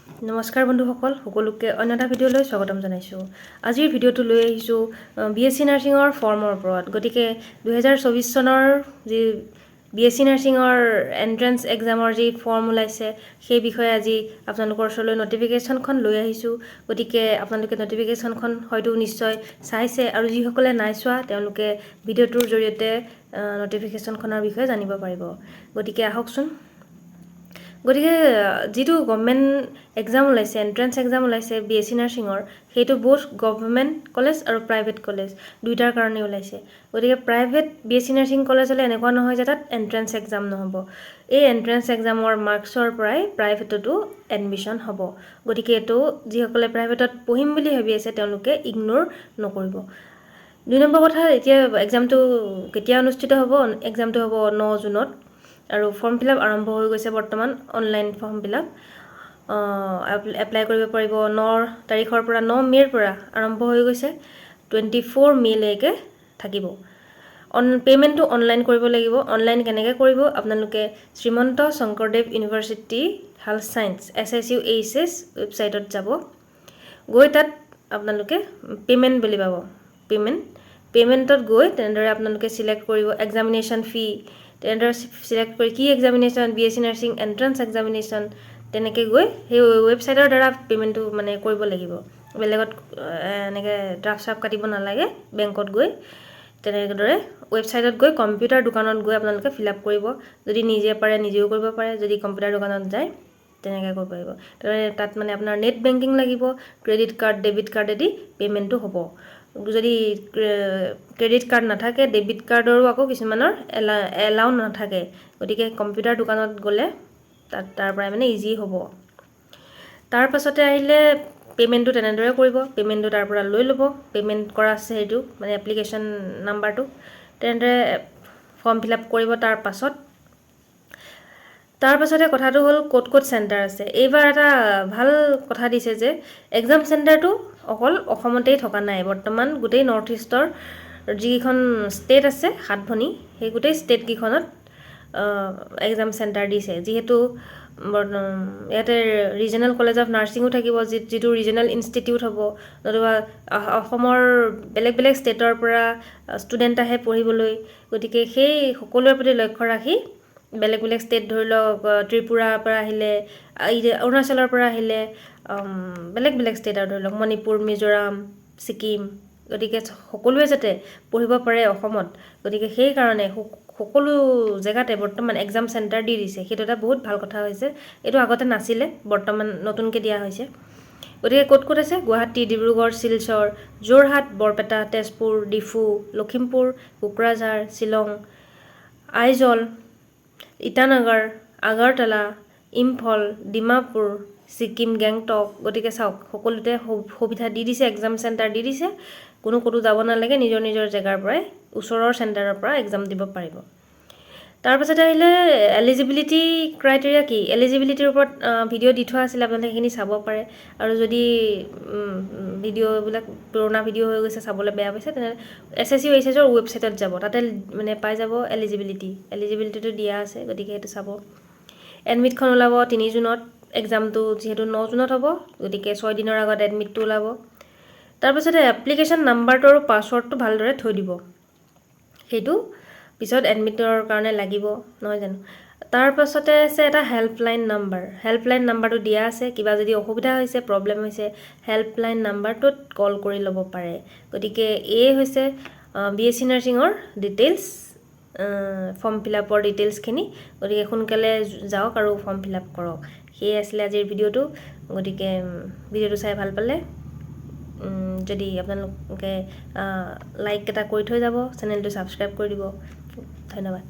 নমস্কাৰ বন্ধুসকল, সকলোকে অন্য এটা ভিডিঅ'লৈ স্বাগতম জনাইছোঁ। আজিৰ ভিডিঅ'টো লৈ আহিছোঁ বিএছচি নাৰ্ছিঙৰ ফৰ্মৰ ওপৰত। গতিকে 2024 চনৰ যি বিএছচি নাৰ্ছিঙৰ এণ্ট্ৰেন্স এক্সামৰ যি ফৰ্ম ওলাইছে সেই বিষয়ে আজি আপোনালোকৰ ওচৰলৈ নটিফিকেশ্যনখন লৈ আহিছোঁ। গতিকে আপোনালোকে নটিফিকেশ্যনখন হয়তো নিশ্চয় চাইছে, আৰু যিসকলে নাই চোৱা তেওঁলোকে ভিডিঅ'টোৰ জৰিয়তে নটিফিকেশ্যনখনৰ বিষয়ে জানিব পাৰিব। গতিকে আহকচোন। গতিকে যিটো গভৰ্ণমেণ্ট এক্সাম ওলাইছে, এণ্ট্ৰেন্স এক্সাম ওলাইছে বিএছচি নাৰ্ছিঙৰ, সেইটো বোথ গভৰ্ণমেণ্ট কলেজ আৰু প্ৰাইভেট কলেজ দুইটাৰ কাৰণে ওলাইছে। গতিকে প্ৰাইভেট বিএছচি নাৰ্ছিং কলেজ হ'লে এনেকুৱা নহয় যে তাত এণ্ট্ৰেন্স এক্সাম নহ'ব। এই এণ্ট্ৰেন্স এক্সামৰ মাৰ্কছৰ পৰাই প্ৰাইভেটতো এডমিশ্যন হ'ব। গতিকে এইটো যিসকলে প্ৰাইভেটত পঢ়িম বুলি ভাবি আছে তেওঁলোকে ইগন'ৰ নকৰিব। 2 নম্বৰ কথা, এতিয়া এক্সামটো কেতিয়া অনুষ্ঠিত হ'ব? এক্সামটো হ'ব 9 জুনত, আৰু ফৰ্ম ফিল আপ আৰম্ভ হৈ গৈছে বৰ্তমান। Online form fill up apply কৰিব পাৰিব 9 তাৰিখৰ পৰা, 9 মে'ৰ পৰা আৰম্ভ হৈ গৈছে, 24 মে'লৈকে থাকিব। পে'মেণ্টটো অনলাইন কৰিব লাগিব। অনলাইন কেনেকৈ কৰিব? আপোনালোকে Srimanta Sankardev university health science SSUHS ৱেবছাইটত যাব। গৈ তাত আপোনালোকে পে'মেণ্ট বুলি পাব। পে'মেণ্টত গৈ তেনেদৰে আপোনালোকে ছিলেক্ট কৰিব এক্সামিনেশ্যন ফি। তেনেদৰে ছিলেক্ট কৰি কি examination, BSc nursing entrance examination, তেনেকৈ গৈ সেই ৱেবছাইটৰ দ্বাৰা পে'মেণ্টটো কৰিব লাগিব। বেলেগত এনেকৈ ড্ৰাফট কাটিব নালাগে। বেংকত গৈ তেনেদৰে ৱেবছাইটত গৈ কম্পিউটাৰ দোকানত গৈ আপোনালোকে ফিল আপ কৰিব। যদি নিজে পাৰে নিজেও কৰিব পাৰে, যদি কম্পিউটাৰ দোকানত যায় তেনেকৈ কৰিব পাৰিব। তাত আপোনাৰ নেট বেংকিং লাগিব, ক্ৰেডিট কাৰ্ড, ডেবিট কাৰ্ডেদি পে'মেণ্টটো হ'ব। যদি ক্ৰেডিট কাৰ্ড নাথাকে, ডেবিট কাৰ্ডৰো আকৌ কিছুমানৰ এলাউ নাথাকে। গতিকে কম্পিউটাৰ দোকানত গ'লে তাৰ পৰাই ইজি হ'ব। তাৰ পাছতে আহিলে পে'মেণ্টটো তেনেদৰে কৰিব। পে'মেণ্টটো তাৰ পৰা লৈ ল'ব। পে'মেণ্ট কৰা আছে সেইটো এপ্লিকেশ্যন নাম্বাৰটো। তেনেদৰে ফৰ্ম ফিল আপ কৰিব। তাৰ পাছতে কথাটো হ'ল ক'ত চেণ্টাৰ আছে। এইবাৰ এটা ভাল কথা দিছে যে এক্সাম চেণ্টাৰটো অকল অসমতেই থকা নাই। বৰ্তমান গোটেই নৰ্থ ইষ্টৰ যিকেইখন ষ্টেট আছে 7 ভনী, সেই গোটেই ষ্টেটকেইখনত এক্সাম চেণ্টাৰ দিছে। যিহেতু ইয়াতে ৰিজনেল কলেজ অফ নাৰ্ছিঙো থাকিব, যিটো ৰিজনেল ইনষ্টিটিউট হ'ব। নতুবা অসমৰ বেলেগ বেলেগ ষ্টেটৰ পৰা ষ্টুডেণ্ট আহে পঢ়িবলৈ। গতিকে সেই সকলোৰে প্ৰতি লক্ষ্য ৰাখি বেলেগ বেলেগ ষ্টেট, ধৰি লওক ত্ৰিপুৰাৰ পৰা আহিলে, অৰুণাচলৰ পৰা আহিলে, বেলেগ বেলেগ ষ্টেট আৰু ধৰি লওক মণিপুৰ, মিজোৰাম, ছিকিম, গতিকে সকলোৱে যাতে পঢ়িব পাৰে অসমত। গতিকে সেইকাৰণে সকলো জেগাতে বৰ্তমান এক্সাম চেণ্টাৰ দি দিছে। সেইটো এটা বহুত ভাল কথা হৈছে। এইটো আগতে নাছিলে, বৰ্তমান নতুনকৈ দিয়া হৈছে। গতিকে ক'ত আছে? গুৱাহাটী, ডিব্ৰুগড়, শিলচৰ, যোৰহাট, বৰপেটা, তেজপুৰ, ডিফু, লখিমপুৰ, কোকৰাঝাৰ, শ্বিলং, আইজল, ইটানগৰ, আগৰতলা, ইম্ফল, ডিমাপুৰ, ছিকিম, গেংটক। গতিকে চাওক, সকলোতে সুবিধা দি দিছে, এক্সাম চেণ্টাৰ দি দিছে। ক'তো যাব নালাগে, নিজৰ নিজৰ জেগাৰ পৰাই, ওচৰৰ চেণ্টাৰৰ পৰা এক্সাম দিব পাৰিব। তাৰপাছতে আহিলে এলিজিবিলিটি ক্ৰাইটেৰিয়া কি? এলিজিবিলিটিৰ ওপৰত ভিডিঅ' দি থোৱা আছিলে, আপোনালোকে সেইখিনি চাব পাৰে। আৰু যদি ভিডিঅ'বিলাক পুৰণা ভিডিঅ' হৈ গৈছে, চাবলৈ বেয়া পাইছে, তেনেহ'লে SSUHSৰ ৱেবছাইটত যাব। তাতে পাই যাব এলিজিবিলিটিটো দিয়া আছে। গতিকে সেইটো চাব। এডমিটখন ওলাব 3 জুনত। এক্সামটো যিহেতু 9 জুনত হ'ব, গতিকে 6 দিনৰ আগত এডমিটটো ওলাব। তাৰপাছতে এপ্লিকেশ্যন নাম্বাৰটো আৰু পাছৱৰ্ডটো ভালদৰে থৈ দিব। সেইটো পিছত এডমিটৰ কাৰণে লাগিব, নহয় জানো? তাৰ পাছতে আছে এটা হেল্পলাইন নাম্বাৰ। হেল্পলাইন নাম্বাৰটো দিয়া আছে। কিবা যদি অসুবিধা হৈছে, প্ৰব্লেম হৈছে, হেল্পলাইন নাম্বাৰটোত কল কৰি ল'ব পাৰে। গতিকে এই হৈছে বিএছচি নাৰ্ছিঙৰ ডিটেইলছ, ফৰ্ম ফিল আপৰ ডিটেইলছখিনি। গতিকে সোনকালে যাওক আৰু ফৰ্ম ফিল আপ কৰক। সেয়ে আছিলে আজিৰ ভিডিঅ'টো। গতিকে ভিডিঅ'টো চাই ভাল পালে যদি আপোনালোকে লাইক এটা কৰি থৈ যাব, চেনেলটো ছাবস্ক্ৰাইব কৰি দিব। ধন্যবাদ।